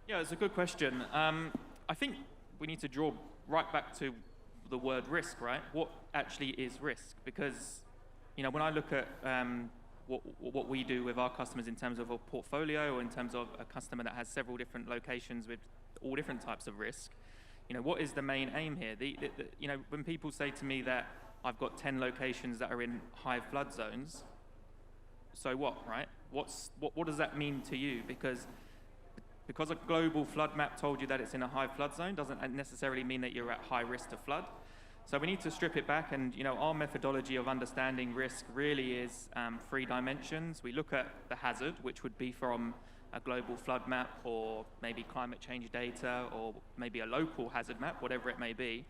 Yeah, it's a good question. I think we need to draw right back to the word risk, right? What actually is risk? Because, when I look at what we do with our customers in terms of a portfolio or in terms of a customer that has several different locations with all different types of risk, what is the main aim here? When people say to me that I've got 10 locations that are in high flood zones, so what, right? What does that mean to you? Because a global flood map told you that it's in a high flood zone doesn't necessarily mean that you're at high risk to flood. So we need to strip it back, and our methodology of understanding risk really is 3 dimensions. We look at the hazard, which would be from a global flood map, or maybe climate change data, or maybe a local hazard map, whatever it may be.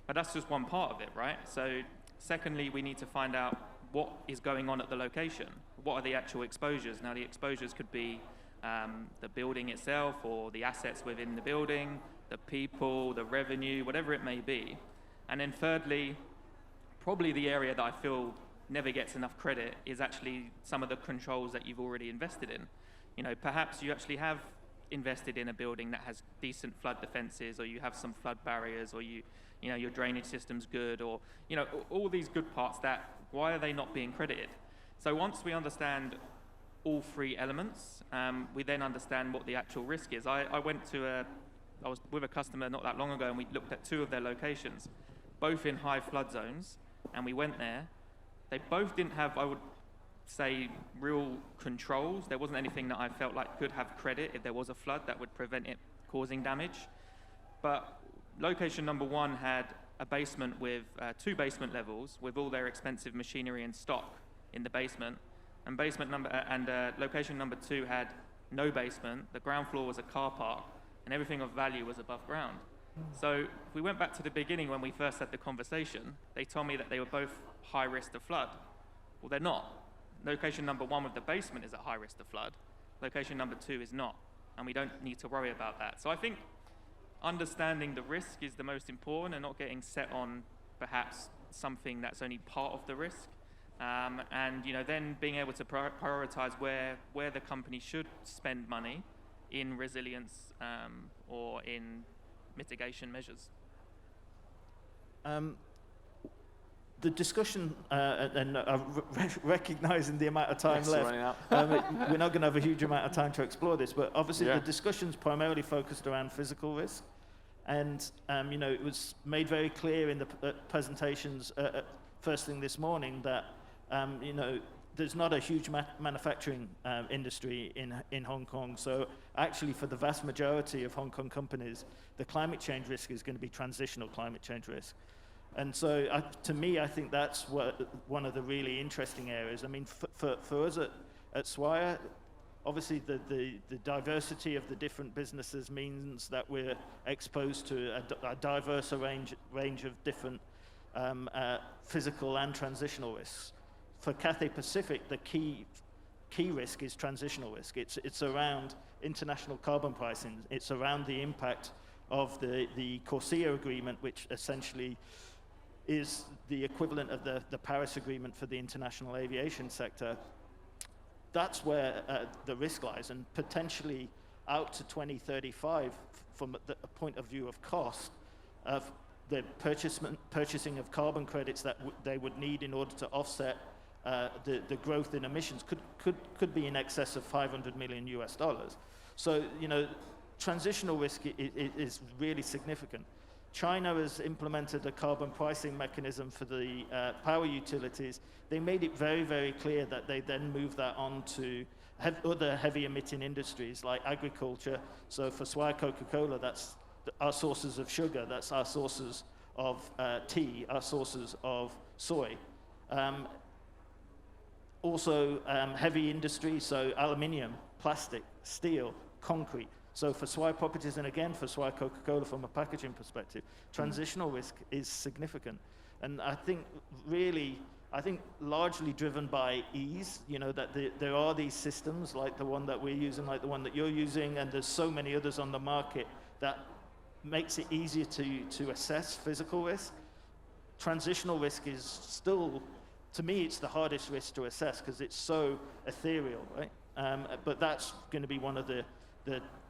But that's just one part of it, right? So secondly, we need to find out what is going on at the location. What are the actual exposures? Now, the exposures could be the building itself, or the assets within the building, the people, the revenue, whatever it may be. And then thirdly, probably the area that I feel never gets enough credit is actually some of the controls that you've already invested in. Perhaps you actually have invested in a building that has decent flood defenses, or you have some flood barriers, or your drainage system's good, or all these good parts that, why are they not being credited? So once we understand all 3 elements, we then understand what the actual risk is. I was with a customer not that long ago, and we looked at 2 of their locations, both in high flood zones, and we went there. They both didn't have, I would say, real controls. There wasn't anything that I felt like could have credit if there was a flood that would prevent it causing damage. But location number 1 had a basement with 2 basement levels with all their expensive machinery and stock in the basement. And location number 2 had no basement. The ground floor was a car park, and everything of value was above ground. So if we went back to the beginning when we first had the conversation, they told me that they were both high risk to flood. Well, they're not. Location number 1 with the basement is at high risk to flood. Location number 2 is not, and we don't need to worry about that. So I think understanding the risk is the most important, and not getting set on perhaps something that's only part of the risk. And then being able to prioritize where the company should spend money in resilience or in mitigation measures. The discussion, and recognizing the amount of time left, we're not going to have a huge amount of time to explore this, but obviously the discussion's primarily focused around physical risk. And it was made very clear in the presentations first thing this morning that there's not a huge manufacturing industry in Hong Kong. So actually, for the vast majority of Hong Kong companies, the climate change risk is going to be transitional climate change risk. And so to me, I think that's one of the really interesting areas. I mean, for us at Swire, obviously the diversity of the different businesses means that we're exposed to a diverse range of different physical and transitional risks. For Cathay Pacific, the key risk is transitional risk. It's around international carbon pricing. It's around the impact of the Corsia Agreement, which essentially is the equivalent of the Paris Agreement for the international aviation sector. That's where the risk lies, and potentially out to 2035, from the point of view of cost, of the purchasing of carbon credits that they would need in order to offset the growth in emissions could be in excess of $500 million US. So, transitional risk is really significant. China has implemented a carbon pricing mechanism for the power utilities. They made it very, very clear that they then move that on to other heavy emitting industries like agriculture. So for Swire Coca-Cola, that's our sources of sugar, that's our sources of tea, our sources of soy. Also heavy industry, so aluminium, plastic, steel, concrete. So for Swire Properties, and again for Swire Coca-Cola from a packaging perspective, transitional risk is significant. And I think largely driven by ease, that there are these systems like the one that we're using, like the one that you're using, and there's so many others on the market that makes it easier to assess physical risk. Transitional risk is still, to me, it's the hardest risk to assess because it's so ethereal, right? But that's going to be one of the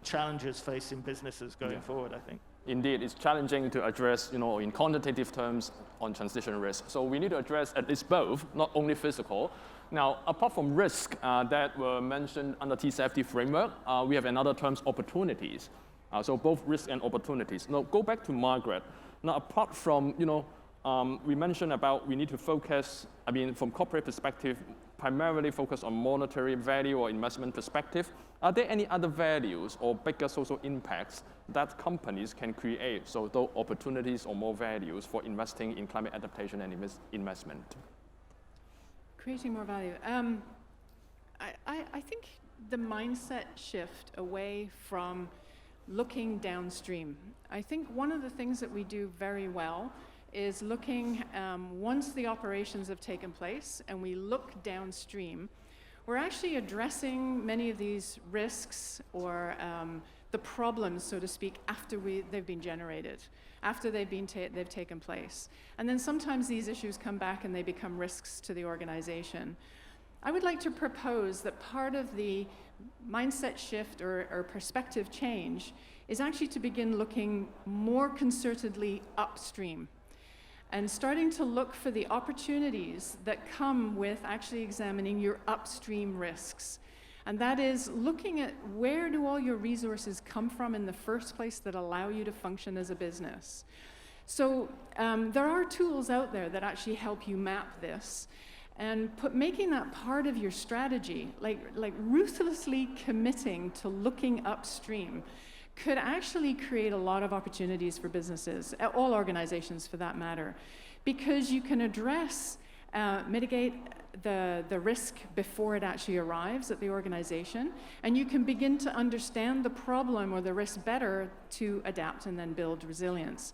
challenges facing businesses going forward, I think. Indeed, it's challenging to address, in quantitative terms on transition risk. So we need to address at least both, not only physical. Now, apart from risk that were mentioned under TCFD framework, we have another terms, opportunities. So both risk and opportunities. Now, go back to Margaret. Now, apart from, we mentioned about we need to focus, from corporate perspective, primarily focus on monetary value or investment perspective. Are there any other values or bigger social impacts that companies can create, so those opportunities or more values for investing in climate adaptation and investment? Creating more value. I think the mindset shift away from looking downstream. I think one of the things that we do very well is looking, once the operations have taken place and we look downstream, we're actually addressing many of these risks or the problems, so to speak, after they've been generated, after they've taken place. And then sometimes these issues come back and they become risks to the organization. I would like to propose that part of the mindset shift or perspective change is actually to begin looking more concertedly upstream and starting to look for the opportunities that come with actually examining your upstream risks. And that is looking at where do all your resources come from in the first place that allow you to function as a business. So there are tools out there that actually help you map this. And making that part of your strategy, like ruthlessly committing to looking upstream, could actually create a lot of opportunities for businesses, all organizations for that matter, because you can address, mitigate the risk before it actually arrives at the organization, and you can begin to understand the problem or the risk better to adapt and then build resilience.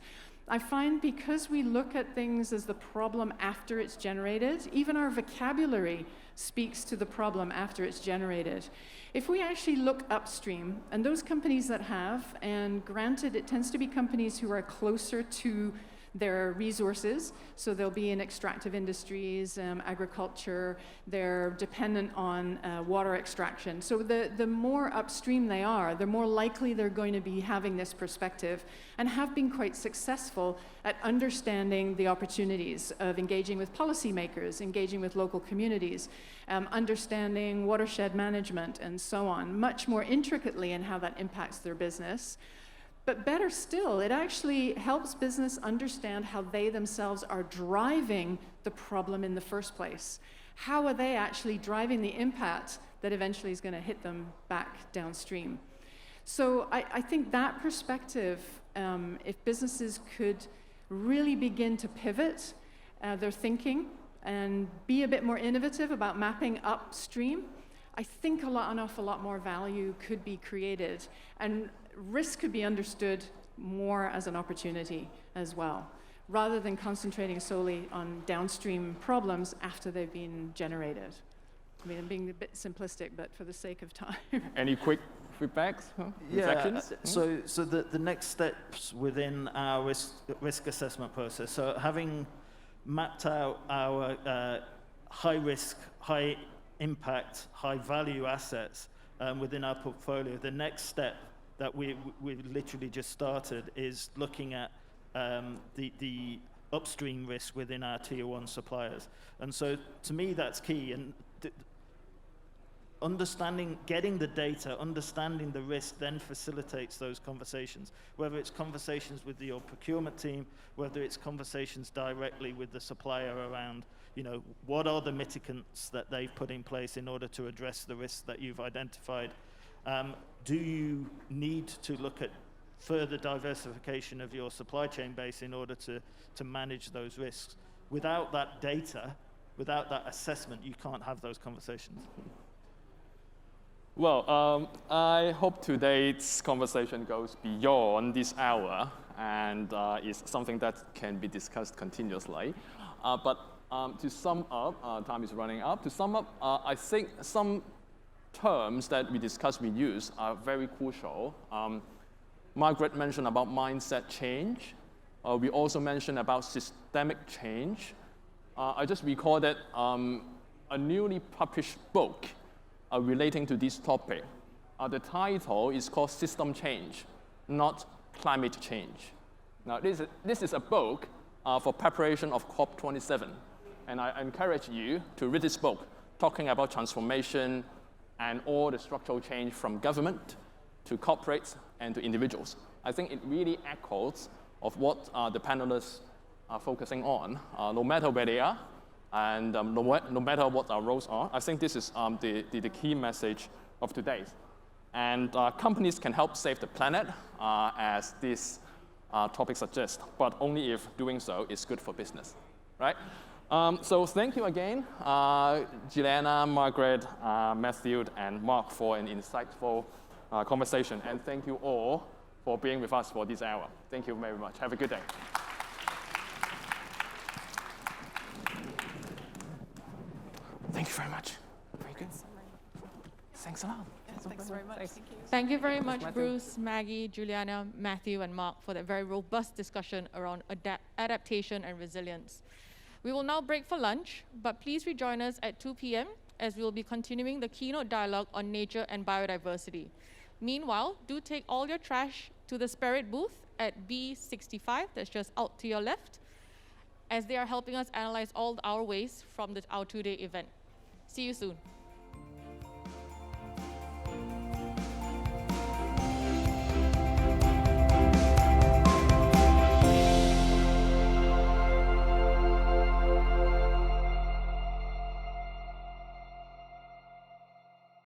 I find because we look at things as the problem after it's generated, even our vocabulary speaks to the problem after it's generated. If we actually look upstream, and those companies that have, and granted it tends to be companies who are closer to their resources, so they'll be in extractive industries, agriculture, they're dependent on water extraction. So the more upstream they are, the more likely they're going to be having this perspective and have been quite successful at understanding the opportunities of engaging with policymakers, engaging with local communities, understanding watershed management and so on, much more intricately in how that impacts their business. But better still, it actually helps business understand how they themselves are driving the problem in the first place. How are they actually driving the impact that eventually is going to hit them back downstream? So I think that perspective, if businesses could really begin to pivot their thinking and be a bit more innovative about mapping upstream, I think an awful lot more value could be created. And risk could be understood more as an opportunity as well, rather than concentrating solely on downstream problems after they've been generated. I mean, I'm being a bit simplistic, but for the sake of time. Any quick feedbacks, reflections? So the next steps within our risk assessment process, so having mapped out our high risk, high impact, high value assets within our portfolio, the next step that we've literally just started is looking at the upstream risk within our tier one suppliers. And so to me, that's key. And understanding, getting the data, understanding the risk then facilitates those conversations, whether it's conversations with your procurement team, whether it's conversations directly with the supplier around, what are the mitigants that they've put in place in order to address the risks that you've identified. Do you need to look at further diversification of your supply chain base in order to manage those risks? Without that data, without that assessment, you can't have those conversations. Well, I hope today's conversation goes beyond this hour and is something that can be discussed continuously. But to sum up, time is running up. To sum up, I think some terms that we discussed, we use are very crucial. Margaret mentioned about mindset change. We also mentioned about systemic change. I just recall that a newly published book relating to this topic. The title is called System Change, Not Climate Change. Now, this is a book for preparation of COP27. And I encourage you to read this book, talking about transformation and all the structural change from government to corporates and to individuals. I think it really echoes of what the panelists are focusing on, no matter where they are, and no matter what our roles are. I think this is the key message of today. And companies can help save the planet, as this topic suggests, but only if doing so is good for business, right? So thank you again, Giuliana, Margaret, Matthew, and Mark for an insightful conversation. And thank you all for being with us for this hour. Thank you very much. Have a good day. Thank you very much. Very good. Thanks a lot. Thanks very much. Thank you. Thank you very much, Bruce, Maggie, Giuliana, Matthew, and Mark for that very robust discussion around adaptation and resilience. We will now break for lunch, but please rejoin us at 2 p.m. as we will be continuing the keynote dialogue on nature and biodiversity. Meanwhile, do take all your trash to the Spirit booth at B65, that's just out to your left, as they are helping us analyze all our waste from our 2-day event. See you soon.